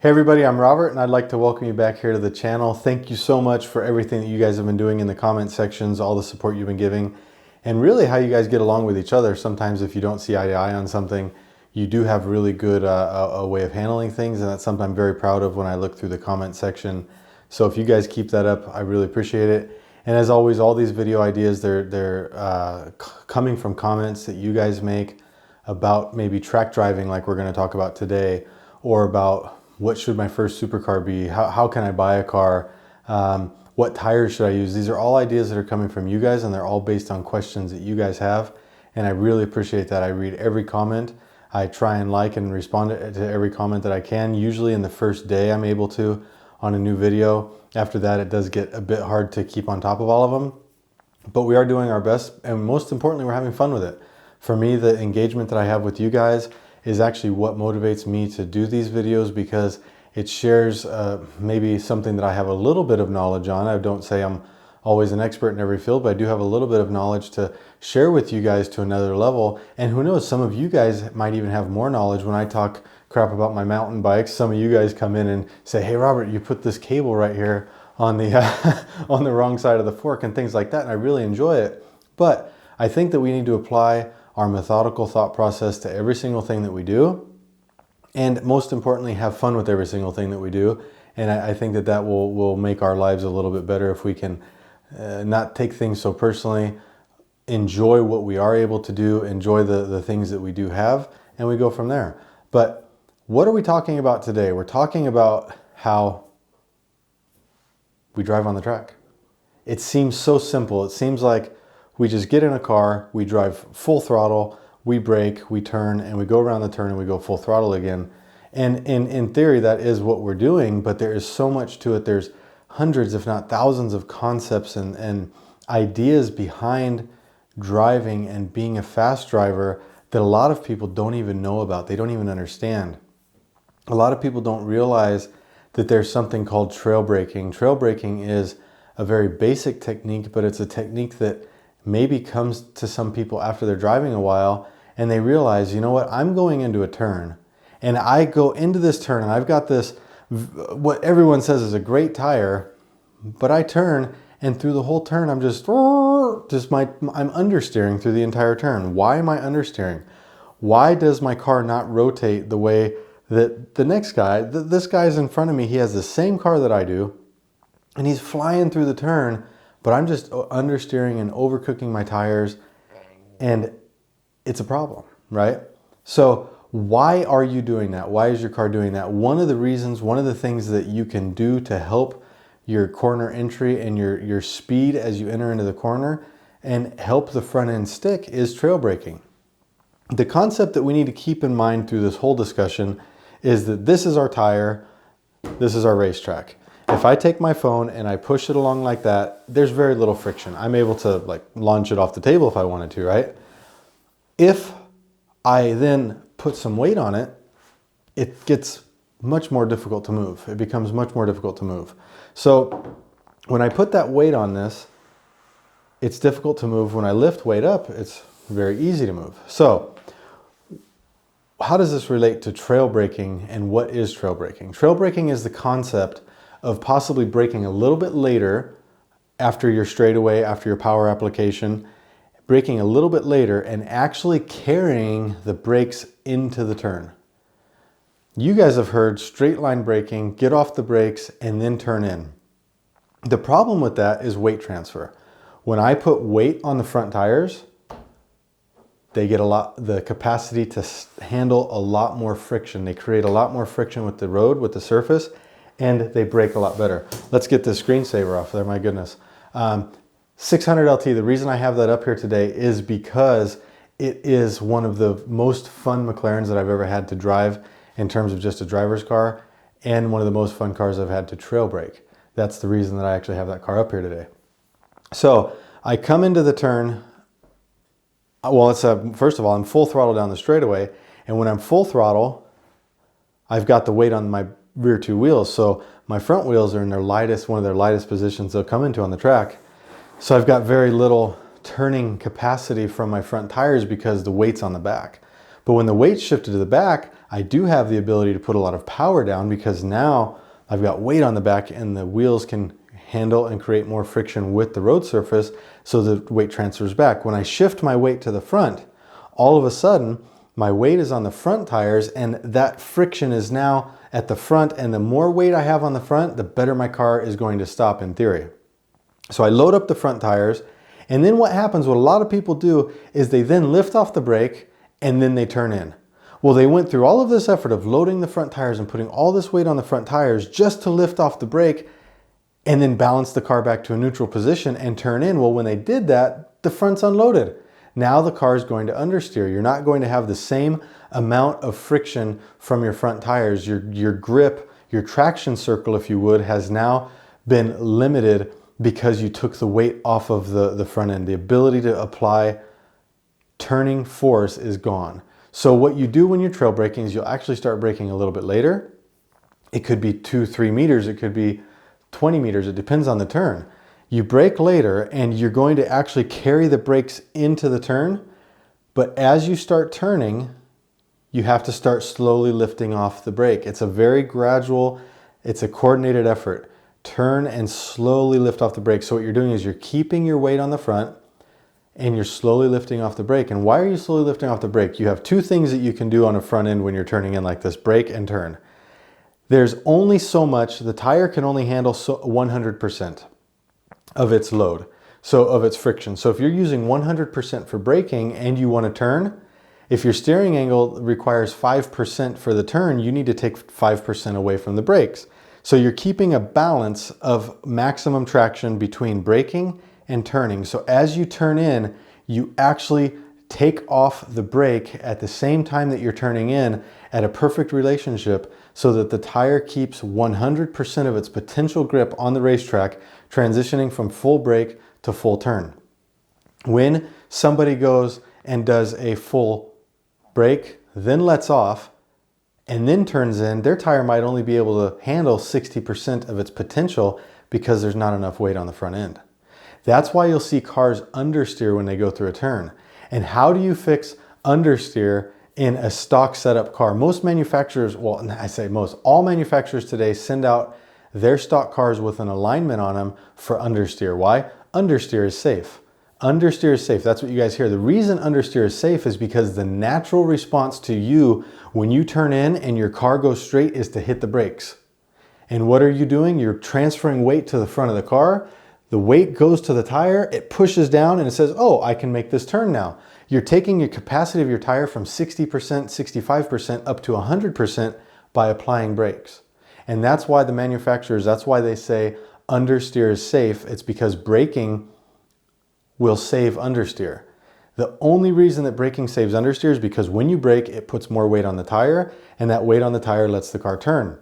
Hey everybody, I'm Robert and I'd like to welcome you back here to the channel. Thank you so much for everything that you guys have been doing in the comment sections, all the support you've been giving, and really how you guys get along with each other. Sometimes if you don't see eye to eye on something, you do have really good a way of handling things, and that's something I'm very proud of when I look through the comment section. So if you guys keep that up, I really appreciate it. And as always, all these video ideas, they're coming from comments that you guys make about maybe track driving like we're going to talk about today, or about what should my first supercar be, how can I buy a car, what tires should I use. These are all ideas that are coming from you guys, and they're all based on questions that you guys have, and I really appreciate that. I read every comment. I try and like and respond to every comment that I can. Usually in the first day I'm able to on a new video. After that it does get a bit hard to keep on top of all of them, but we are doing our best, and most importantly we're having fun with it. For me, the engagement that I have with you guys is actually what motivates me to do these videos, because it shares maybe something that I have a little bit of knowledge on. I don't say I'm always an expert in every field, but I do have a little bit of knowledge to share with you guys to another level. And who knows, some of you guys might even have more knowledge. When I talk crap about my mountain bikes, some of you guys come in and say, hey Robert, you put this cable right here on the on the wrong side of the fork and things like that, and I really enjoy it. But I think that we need to apply our methodical thought process to every single thing that we do, and most importantly have fun with every single thing that we do. And I think that that will make our lives a little bit better if we can not take things so personally, enjoy what we are able to do, enjoy the things that we do have, and we go from there. But what are we talking about today? We're talking about how we drive on the track. It seems so simple. It seems like we just get in a car, we drive full throttle, we brake, we turn, and we go around the turn and we go full throttle again. And in theory, that is what we're doing, but there is so much to it. There's hundreds, if not thousands, of concepts and ideas behind driving and being a fast driver that a lot of people don't even know about. They don't even understand. A lot of people don't realize that there's something called trail braking. Trail braking is a very basic technique, but it's a technique that maybe comes to some people after they're driving a while and they realize, you know what, I'm going into a turn, and I go into this turn and I've got this, what everyone says is a great tire, but I turn, and through the whole turn I'm I'm understeering through the entire turn. Why am I understeering? Why does my car not rotate the way that the next guy, this guy's in front of me, he has the same car that I do, and he's flying through the turn, but I'm just understeering and overcooking my tires, and it's a problem, right? So why are you doing that? Why is your car doing that? One of the reasons, one of the things that you can do to help your corner entry and your speed as you enter into the corner and help the front end stick is trail braking. The concept that we need to keep in mind through this whole discussion is that this is our tire, this is our racetrack. If I take my phone and I push it along like that, there's very little friction. I'm able to like launch it off the table if I wanted to, right? If I then put some weight on it, it gets much more difficult to move. It becomes much more difficult to move. So when I put that weight on this, it's difficult to move. When I lift weight up, it's very easy to move. So how does this relate to trail braking, and what is trail braking? Trail braking is the concept of possibly braking a little bit later after your straightaway, after your power application, braking a little bit later and actually carrying the brakes into the turn. You guys have heard straight line braking, get off the brakes and then turn in. The problem with that is weight transfer. When I put weight on the front tires, they get the capacity to handle a lot more friction. They create a lot more friction with the road, with the surface, and they brake a lot better. Let's get this screensaver off there, my goodness. 600 LT, the reason I have that up here today is because it is one of the most fun McLarens that I've ever had to drive in terms of just a driver's car, and one of the most fun cars I've had to trail brake. That's the reason that I actually have that car up here today. So I come into the turn, well, it's first of all, I'm full throttle down the straightaway, and when I'm full throttle, I've got the weight on my rear two wheels. So my front wheels are in their lightest, one of their lightest positions they'll come into on the track. So I've got very little turning capacity from my front tires because the weight's on the back. But when the weight shifted to the back, I do have the ability to put a lot of power down because now I've got weight on the back and the wheels can handle and create more friction with the road surface, so the weight transfers back. When I shift my weight to the front, all of a sudden my weight is on the front tires and that friction is now at the front, and the more weight I have on the front, the better my car is going to stop in theory. So I load up the front tires, and then what happens, what a lot of people do is they then lift off the brake and then they turn in. Well, they went through all of this effort of loading the front tires and putting all this weight on the front tires just to lift off the brake and then balance the car back to a neutral position and turn in. Well, when they did that, the front's unloaded. Now the car is going to understeer. You're not going to have the same amount of friction from your front tires. Your grip, your traction circle, if you would, has now been limited because you took the weight off of the front end. The ability to apply turning force is gone. So what you do when you're trail braking is you'll actually start braking a little bit later. It could be 2-3 meters. It could be 20 meters. It depends on the turn. You brake later and you're going to actually carry the brakes into the turn. But as you start turning, you have to start slowly lifting off the brake. It's a very gradual, it's a coordinated effort. Turn and slowly lift off the brake. So what you're doing is you're keeping your weight on the front and you're slowly lifting off the brake. And why are you slowly lifting off the brake? You have two things that you can do on a front end when you're turning in like this: brake and turn. There's only so much, the tire can only handle 100% of its load, so of its friction. So if you're using 100% for braking and you want to turn, if your steering angle requires 5% for the turn, you need to take 5% away from the brakes. So you're keeping a balance of maximum traction between braking and turning. So as you turn in, you actually take off the brake at the same time that you're turning in at a perfect relationship, so that the tire keeps 100% of its potential grip on the racetrack, transitioning from full brake to full turn. When somebody goes and does a full brake, then lets off, and then turns in, their tire might only be able to handle 60% of its potential because there's not enough weight on the front end. That's why you'll see cars understeer when they go through a turn. And how do you fix understeer in a stock setup car? Most manufacturers, well, I say most, all manufacturers today send out their stock cars with an alignment on them for understeer. Why? Understeer is safe. Understeer is safe. That's what you guys hear. The reason understeer is safe is because the natural response to you when you turn in and your car goes straight is to hit the brakes. And what are you doing? You're transferring weight to the front of the car. The weight goes to the tire, it pushes down and it says, oh, I can make this turn now. You're taking your capacity of your tire from 60%, 65% up to 100% by applying brakes. And that's why the manufacturers, that's why they say understeer is safe. It's because braking will save understeer. The only reason that braking saves understeer is because when you brake, it puts more weight on the tire, and that weight on the tire lets the car turn.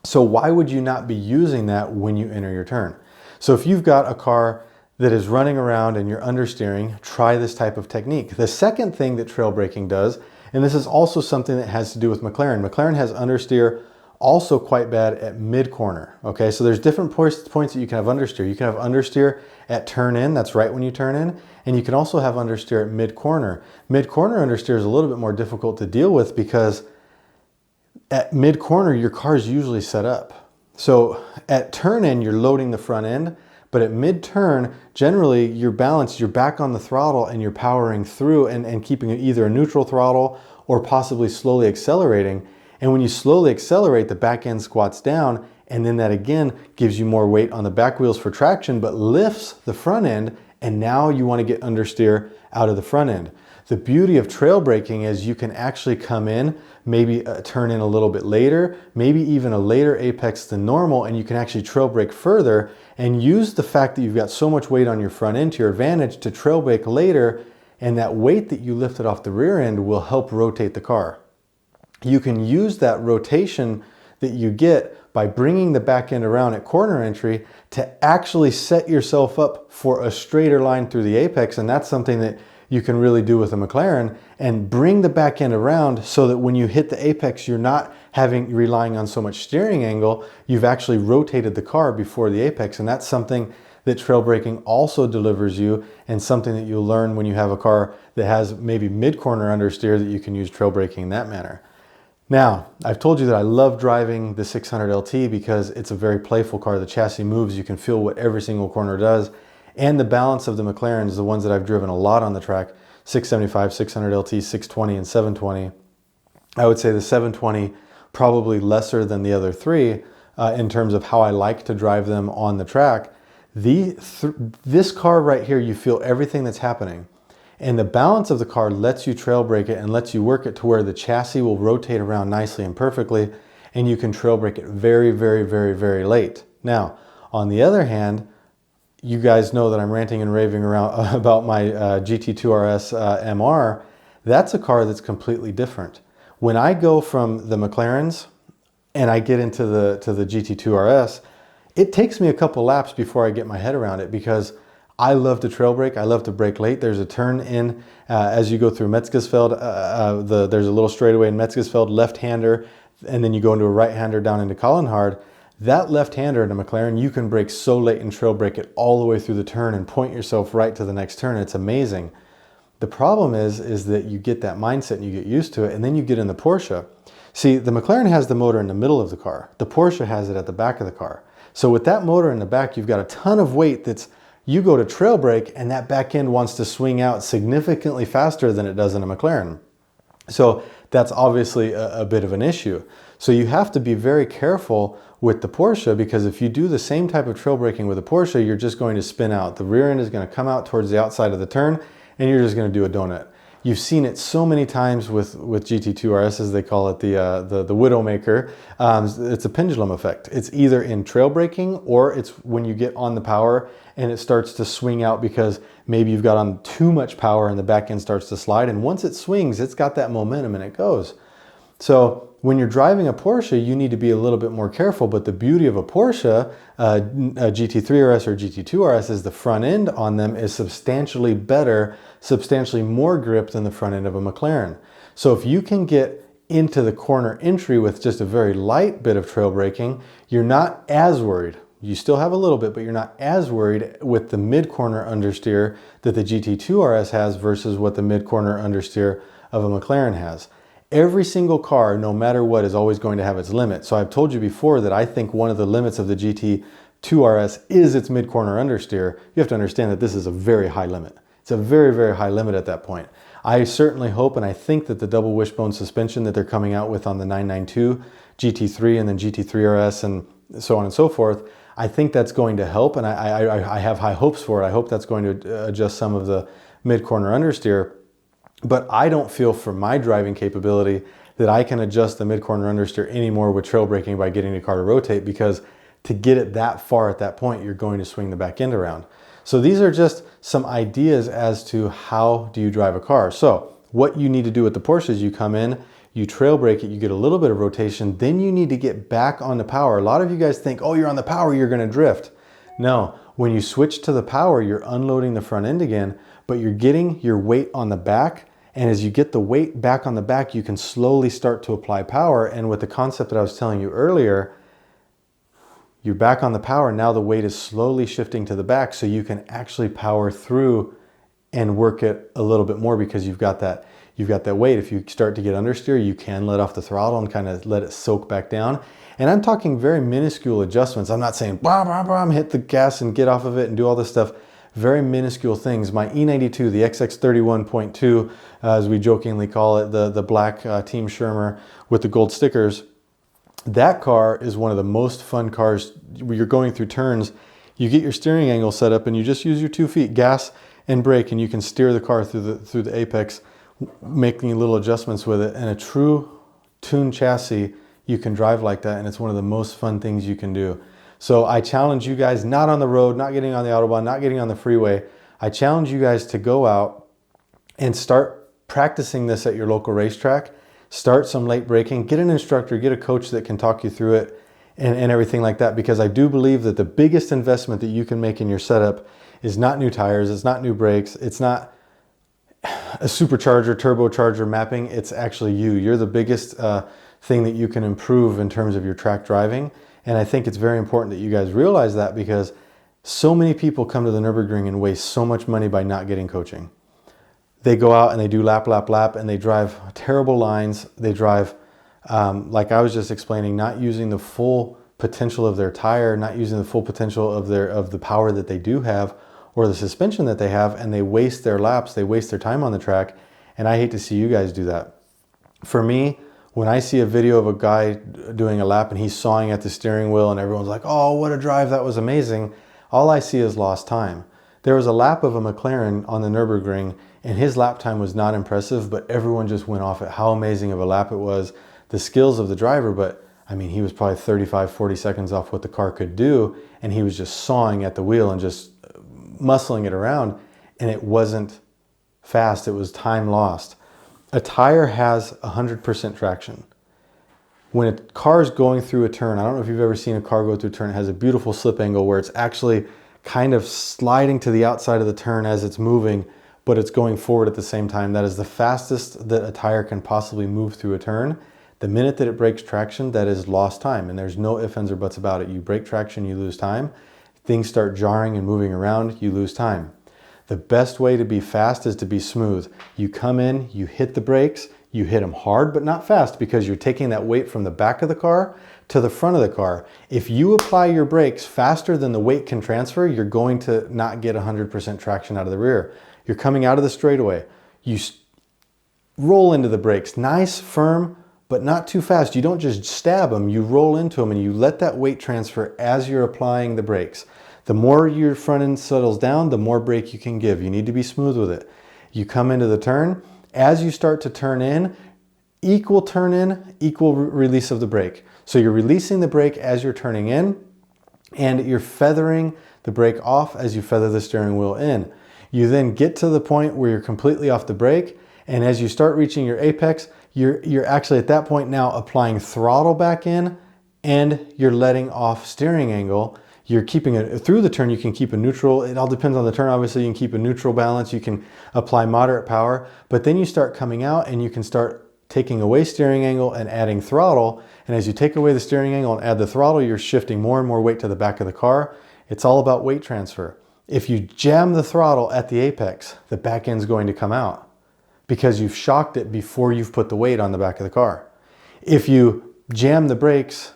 So why would you not be using that when you enter your turn? So if you've got a car that is running around and you're understeering, try this type of technique. The second thing that trail braking does, and this is also something that has to do with McLaren. McLaren has understeer also quite bad at mid-corner, okay? So there's different points that you can have understeer. You can have understeer at turn in, that's right when you turn in, and you can also have understeer at mid-corner. Mid-corner understeer is a little bit more difficult to deal with because at mid-corner, your car is usually set up. So at turn in, you're loading the front end, but at mid-turn, generally you're balanced, you're back on the throttle and you're powering through and keeping either a neutral throttle or possibly slowly accelerating. And when you slowly accelerate, the back end squats down, and then that again gives you more weight on the back wheels for traction, but lifts the front end, and now you want to get understeer out of the front end. The beauty of trail braking is you can actually come in, maybe turn in a little bit later, maybe even a later apex than normal, and you can actually trail brake further and use the fact that you've got so much weight on your front end to your advantage to trail brake later, and that weight that you lifted off the rear end will help rotate the car. You can use that rotation that you get by bringing the back end around at corner entry to actually set yourself up for a straighter line through the apex, and that's something that you can really do with a McLaren, and bring the back end around so that when you hit the apex, you're not relying on so much steering angle. You've actually rotated the car before the apex, and that's something that trail braking also delivers you, and something that you'll learn when you have a car that has maybe mid-corner understeer, that you can use trail braking in that manner. Now, I've told you that I love driving the 600 LT because it's a very playful car. The chassis moves, you can feel what every single corner does. And the balance of the McLarens, the ones that I've driven a lot on the track, 675, 600 LT, 620, and 720. I would say the 720 probably lesser than the other three in terms of how I like to drive them on the track. This car right here, you feel everything that's happening. And the balance of the car lets you trail brake it and lets you work it to where the chassis will rotate around nicely and perfectly, and you can trail brake it very, very, very, very late. Now, on the other hand, you guys know that I'm ranting and raving around about my GT2 RS MR. That's a car that's completely different. When I go from the McLarens and I get into the GT2 RS, it takes me a couple laps before I get my head around it, because I love to trail brake. I love to brake late. There's a turn in as you go through Metzgesfeld. There's a little straightaway in Metzgesfeld, left-hander, and then you go into a right-hander down into Collenhard. That left-hander in a McLaren, you can brake so late and trail brake it all the way through the turn and point yourself right to the next turn. It's amazing. The problem is that you get that mindset and you get used to it, and then you get in the Porsche. See, the McLaren has the motor in the middle of the car. The Porsche has it at the back of the car. So with that motor in the back, you've got a ton of weight that's, you go to trail brake and that back end wants to swing out significantly faster than it does in a McLaren. So that's obviously a bit of an issue. So you have to be very careful with the Porsche, because if you do the same type of trail braking with a Porsche, you're just going to spin out. The rear end is going to come out towards the outside of the turn, and you're just going to do a donut. You've seen it so many times with GT2 RS, as they call it, the Widowmaker. It's a pendulum effect. It's either in trail braking, or it's when you get on the power and it starts to swing out because maybe you've got on too much power and the back end starts to slide. And once it swings, it's got that momentum and it goes. So when you're driving a Porsche, you need to be a little bit more careful. But the beauty of a Porsche, a GT3 RS or GT2 RS, is the front end on them is substantially better, substantially more grip than the front end of a McLaren. So if you can get into the corner entry with just a very light bit of trail braking, you're not as worried. You still have a little bit, but you're not as worried with the mid-corner understeer that the GT2 RS has versus what the mid-corner understeer of a McLaren has. Every single car, no matter what, is always going to have its limit. So I've told you before that I think one of the limits of the GT2 RS is its mid-corner understeer. You have to understand that this is a very high limit. It's a very, very high limit at that point. I certainly hope, and I think that the double wishbone suspension that they're coming out with on the 992, GT3, and then GT3 RS, and so on and so forth, I think that's going to help, and I have high hopes for it. I hope that's going to adjust some of the mid-corner understeer. But I don't feel, for my driving capability, that I can adjust the mid-corner understeer anymore with trail braking by getting the car to rotate, because to get it that far at that point, you're going to swing the back end around. So these are just some ideas as to how do you drive a car. So what you need to do with the Porsche is you come in, you trail brake it, you get a little bit of rotation, then you need to get back on the power. A lot of you guys think, oh, you're on the power, you're gonna drift. No, when you switch to the power, you're unloading the front end again, but you're getting your weight on the back. And as you get the weight back on the back, you can slowly start to apply power. And with the concept that I was telling you earlier, you're back on the power. Now the weight is slowly shifting to the back, so you can actually power through and work it a little bit more, because you've got that weight. If you start to get understeer, you can let off the throttle and kind of let it soak back down. And I'm talking very minuscule adjustments. I'm not saying, blah, blah, blah, hit the gas and get off of it and do all this stuff. Very minuscule things. My E92, the XX31.2, as we jokingly call it, the black Team Schirmer with the gold stickers, that car is one of the most fun cars. When you're going through turns, you get your steering angle set up and you just use your 2 feet, gas and brake, and you can steer the car through the apex, making little adjustments with it. And a true tuned chassis, you can drive like that, and it's one of the most fun things you can do. So I challenge you guys, not on the road, not getting on the Autobahn, not getting on the freeway. I challenge you guys to go out and start practicing this at your local racetrack. Start some late braking, get an instructor, get a coach that can talk you through it and everything like that. Because I do believe that the biggest investment that you can make in your setup is not new tires, it's not new brakes, it's not a supercharger, turbocharger mapping, it's actually you. You're the biggest thing that you can improve in terms of your track driving. And I think it's very important that you guys realize that, because So many people come to the Nürburgring and waste so much money by not getting coaching. They go out and they do lap, lap, lap, and they drive terrible lines. They drive, like I was just explaining, not using the full potential of their tire, not using the full potential of the power that they do have, or the suspension that they have, and they waste their laps, they waste their time on the track, and I hate to see you guys do that. For me, when I see a video of a guy doing a lap and he's sawing at the steering wheel and everyone's like, oh, what a drive, that was amazing, all I see is lost time. There was a lap of a McLaren on the Nürburgring, and his lap time was not impressive, but everyone just went off at how amazing of a lap it was, the skills of the driver, but I mean, he was probably 35, 40 seconds off what the car could do, and he was just sawing at the wheel and just muscling it around, and it wasn't fast, it was time lost. A tire has 100% traction. When a car is going through a turn, I don't know if you've ever seen a car go through a turn, it has a beautiful slip angle where it's actually kind of sliding to the outside of the turn as it's moving, but it's going forward at the same time. That is the fastest that a tire can possibly move through a turn. The minute that it breaks traction, that is lost time, and there's no ifs, ands, or buts about it. You break traction, you lose time. Things start jarring and moving around, you lose time. The best way to be fast is to be smooth. You come in, you hit the brakes, you hit them hard but not fast because you're taking that weight from the back of the car to the front of the car. If you apply your brakes faster than the weight can transfer, you're going to not get 100% traction out of the rear. You're coming out of the straightaway. You roll into the brakes, nice, firm, but not too fast. You don't just stab them, you roll into them and you let that weight transfer as you're applying the brakes. The more your front end settles down, the more brake you can give. You need to be smooth with it. You come into the turn. As you start to turn in, equal release of the brake. So you're releasing the brake as you're turning in, and you're feathering the brake off as you feather the steering wheel in. You then get to the point where you're completely off the brake, and as you start reaching your apex, you're actually at that point now applying throttle back in, and you're letting off steering angle. You're keeping it through the turn. You can keep a neutral. It all depends on the turn. Obviously, you can keep a neutral balance. You can apply moderate power, but then you start coming out and you can start taking away steering angle and adding throttle. And as you take away the steering angle and add the throttle, you're shifting more and more weight to the back of the car. It's all about weight transfer. If you jam the throttle at the apex, the back end's going to come out because you've shocked it before you've put the weight on the back of the car. If you jam the brakes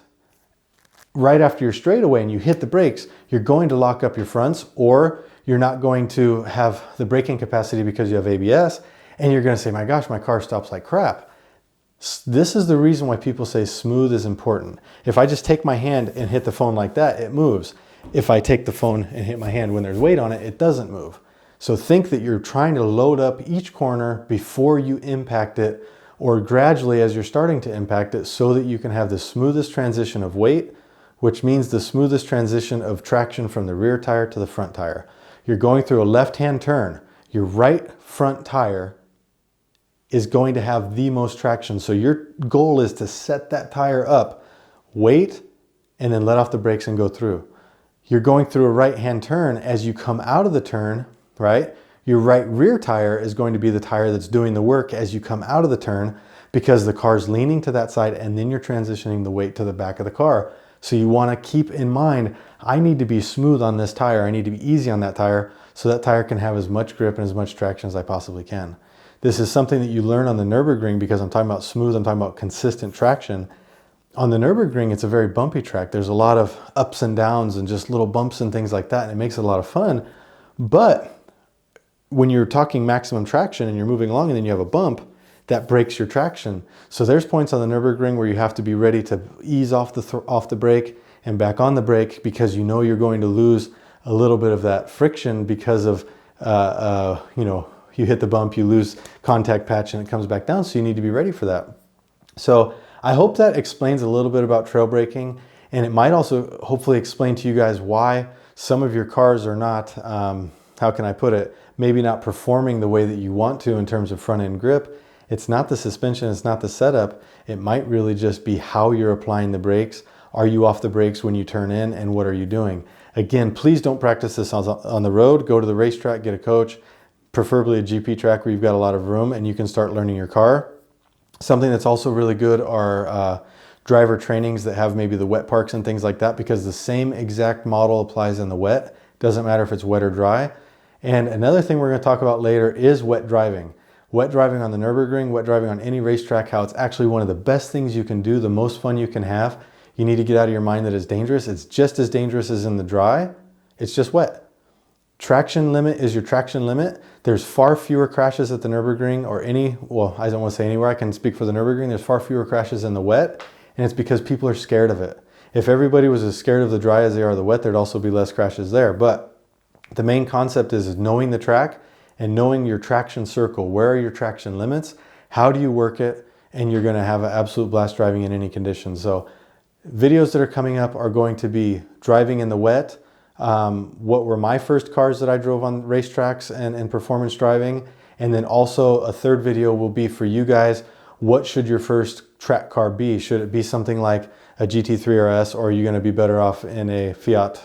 right after your straightaway and you hit the brakes, you're going to lock up your fronts, or you're not going to have the braking capacity because you have ABS, and you're going to say, my gosh, my car stops like crap. This is the reason why people say smooth is important. If I just take my hand and hit the phone like that, it moves. If I take the phone and hit my hand when there's weight on it, it doesn't move. So think that you're trying to load up each corner before you impact it, or gradually as you're starting to impact it, so that you can have the smoothest transition of weight, which means the smoothest transition of traction from the rear tire to the front tire. You're going through a left-hand turn. Your right front tire is going to have the most traction. So your goal is to set that tire up, wait, and then let off the brakes and go through. You're going through a right-hand turn. As you come out of the turn, right, your right rear tire is going to be the tire that's doing the work as you come out of the turn, because the car's leaning to that side, and then you're transitioning the weight to the back of the car. So you want to keep in mind, I need to be smooth on this tire. I need to be easy on that tire so that tire can have as much grip and as much traction as I possibly can. This is something that you learn on the Nürburgring, because I'm talking about smooth, I'm talking about consistent traction. On the Nürburgring, it's a very bumpy track. There's a lot of ups and downs and just little bumps and things like that, and it makes it a lot of fun. But when you're talking maximum traction and you're moving along and then you have a bump, that breaks your traction. So there's points on the Nürburgring where you have to be ready to ease off the brake and back on the brake, because you know you're going to lose a little bit of that friction because of, you hit the bump, you lose contact patch and it comes back down. So you need to be ready for that. So I hope that explains a little bit about trail braking, and it might also hopefully explain to you guys why some of your cars are not, how can I put it, maybe not performing the way that you want to in terms of front end grip. It's not the suspension, it's not the setup. It might really just be how you're applying the brakes. Are you off the brakes when you turn in, and what are you doing? Again, please don't practice this on the road. Go to the racetrack, get a coach, preferably a GP track where you've got a lot of room and you can start learning your car. Something that's also really good are driver trainings that have maybe the wet parks and things like that, because the same exact model applies in the wet Doesn't matter if it's wet or dry. And another thing we're going to talk about later is wet driving. Wet driving on the Nürburgring, wet driving on any racetrack, how it's actually one of the best things you can do, the most fun you can have. You need to get out of your mind that it's dangerous. It's just as dangerous as in the dry. It's just wet. Traction limit is your traction limit. There's far fewer crashes at the Nürburgring or well, I don't want to say anywhere. I can speak for the Nürburgring. There's far fewer crashes in the wet, and it's because people are scared of it. If everybody was as scared of the dry as they are the wet, there'd also be less crashes there. But the main concept is knowing the track and knowing your traction circle. Where are your traction limits? How do you work it? And you're going to have an absolute blast driving in any conditions. So videos that are coming up are going to be driving in the wet, what were my first cars that I drove on racetracks and performance driving. And then also a third video will be for you guys, what should your first track car be? Should it be something like a GT3 RS, or are you going to be better off in a Fiat?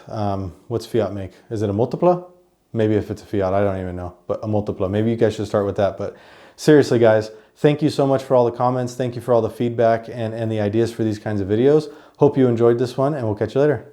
What's Fiat make? Is it a Multipla? Maybe if it's a Fiat, I don't even know, but a Multipla. Maybe you guys should start with that. But seriously, guys, thank you so much for all the comments. Thank you for all the feedback and the ideas for these kinds of videos. Hope you enjoyed this one, and we'll catch you later.